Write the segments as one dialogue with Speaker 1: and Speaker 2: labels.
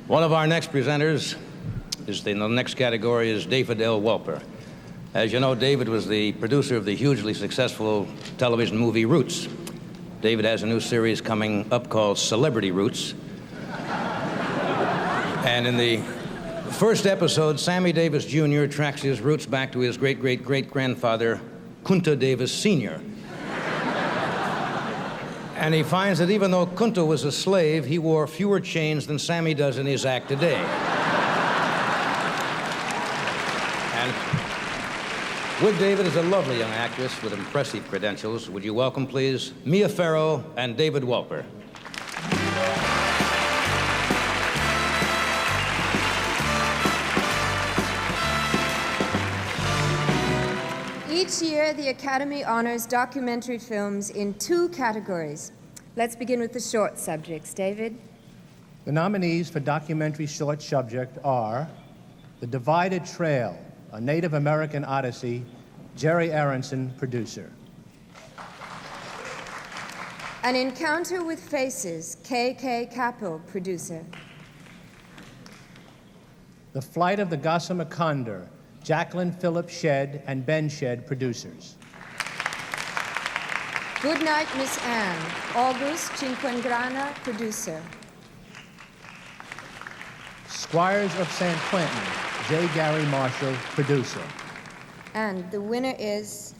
Speaker 1: One of our next presenters in the next category is David L. Wolper. As you know, David was the producer of the hugely successful television movie Roots. David has a new series coming up called Celebrity Roots. And in the first episode, Sammy Davis Jr. tracks his roots back to his great-great-great-grandfather, Kunta Davis Sr. And he finds that even though Kunta was a slave, he wore fewer chains than Sammy does in his act today. And with David is a lovely young actress with impressive credentials. Would you welcome, please, Mia Farrow and David Wolper.
Speaker 2: Each year, the Academy honors documentary films in 2 categories. Let's begin with the short subjects. David?
Speaker 3: The nominees for documentary short subject are The Divided Trail, a Native American odyssey, Jerry Aronson, producer.
Speaker 2: An Encounter with Faces, K.K. Capel, producer.
Speaker 3: The Flight of the Gossamer Condor, Jacqueline, Phillips Shedd, and Ben Shedd, producers.
Speaker 2: Good Night, Miss Anne, August Cinquangrana, producer.
Speaker 3: Squires of San Quentin, J. Gary Marshall, producer.
Speaker 2: And the winner is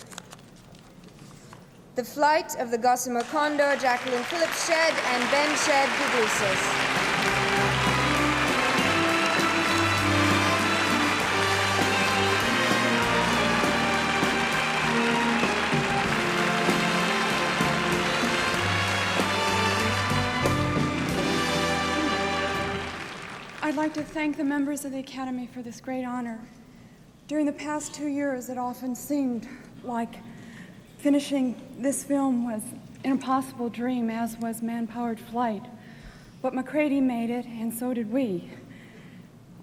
Speaker 2: The Flight of the Gossamer Condor, Jacqueline, Phillips Shedd, and Ben Shedd, producers.
Speaker 4: I'd like to thank the members of the Academy for this great honor. During the past 2 years, it often seemed like finishing this film was an impossible dream, as was Man-Powered Flight. But McCready made it, and so did we.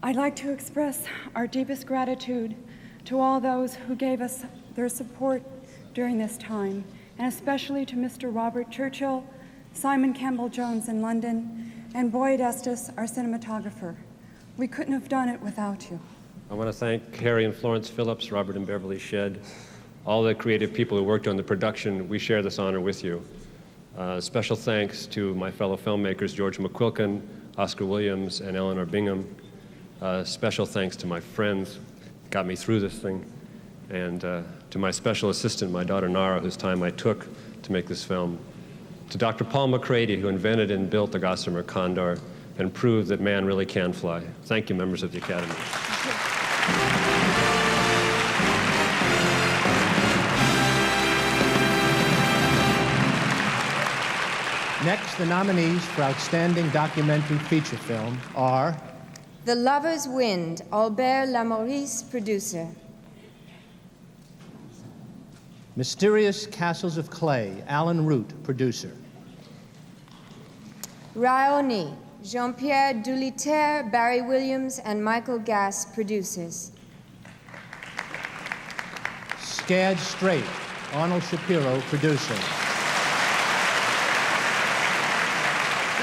Speaker 4: I'd like to express our deepest gratitude to all those who gave us their support during this time, and especially to Mr. Robert Churchill, Simon Campbell-Jones in London, and Boyd Estes, our cinematographer. We couldn't have done it without you.
Speaker 5: I want to thank Harry and Florence Phillips, Robert and Beverly Shedd, all the creative people who worked on the production. We share this honor with you. Special thanks to my fellow filmmakers, George McQuilkin, Oscar Williams, and Eleanor Bingham. Special thanks to my friends, got me through this thing, and to my special assistant, my daughter Nara, whose time I took to make this film. To Dr. Paul McCready, who invented and built the Gossamer Condor and proved that man really can fly. Thank you, members of the Academy.
Speaker 3: Next, the nominees for Outstanding Documentary Feature Film are
Speaker 2: The Lover's Wind, Albert Lamorisse, producer.
Speaker 3: Mysterious Castles of Clay, Alan Root, producer.
Speaker 2: Raoni, Jean-Pierre Dulitaire, Barry Williams, and Michael Gass, producers.
Speaker 3: Scared Straight, Arnold Shapiro, producer.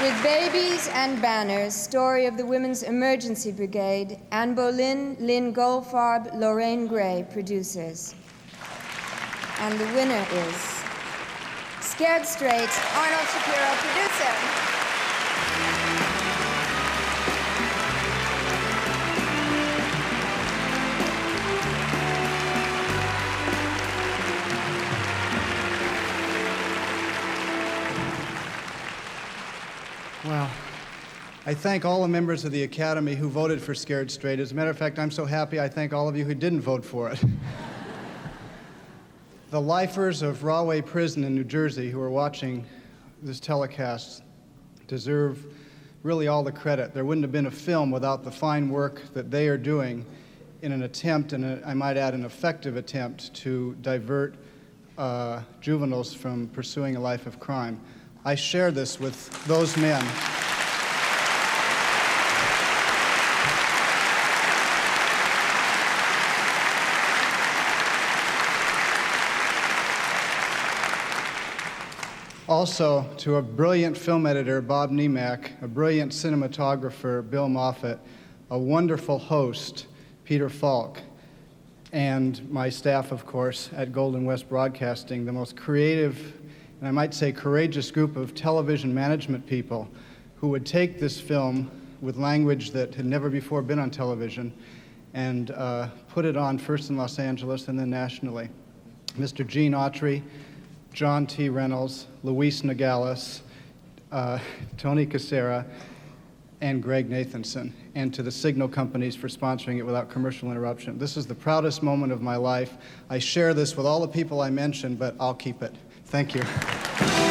Speaker 2: With Babies and Banners, Story of the Women's Emergency Brigade, Anne Boleyn, Lynn Goldfarb, Lorraine Gray, producers. And the winner is Scared Straight, Arnold Shapiro, producer.
Speaker 6: Well, I thank all the members of the Academy who voted for Scared Straight. As a matter of fact, I'm so happy I thank all of you who didn't vote for it. The lifers of Rahway Prison in New Jersey who are watching this telecast deserve really all the credit. There wouldn't have been a film without the fine work that they are doing in an attempt, and I might add an effective attempt, to divert juveniles from pursuing a life of crime. I share this with those men. Also to a brilliant film editor, Bob Niemak, a brilliant cinematographer, Bill Moffat, a wonderful host, Peter Falk, and my staff, of course, at Golden West Broadcasting, the most creative, and I might say courageous group of television management people who would take this film with language that had never before been on television and put it on first in Los Angeles and then nationally. Mr. Gene Autry, John T. Reynolds, Luis Nogales, Tony Cassera, and Greg Nathanson, and to the signal companies for sponsoring it without commercial interruption. This is the proudest moment of my life. I share this with all the people I mentioned, but I'll keep it. Thank you.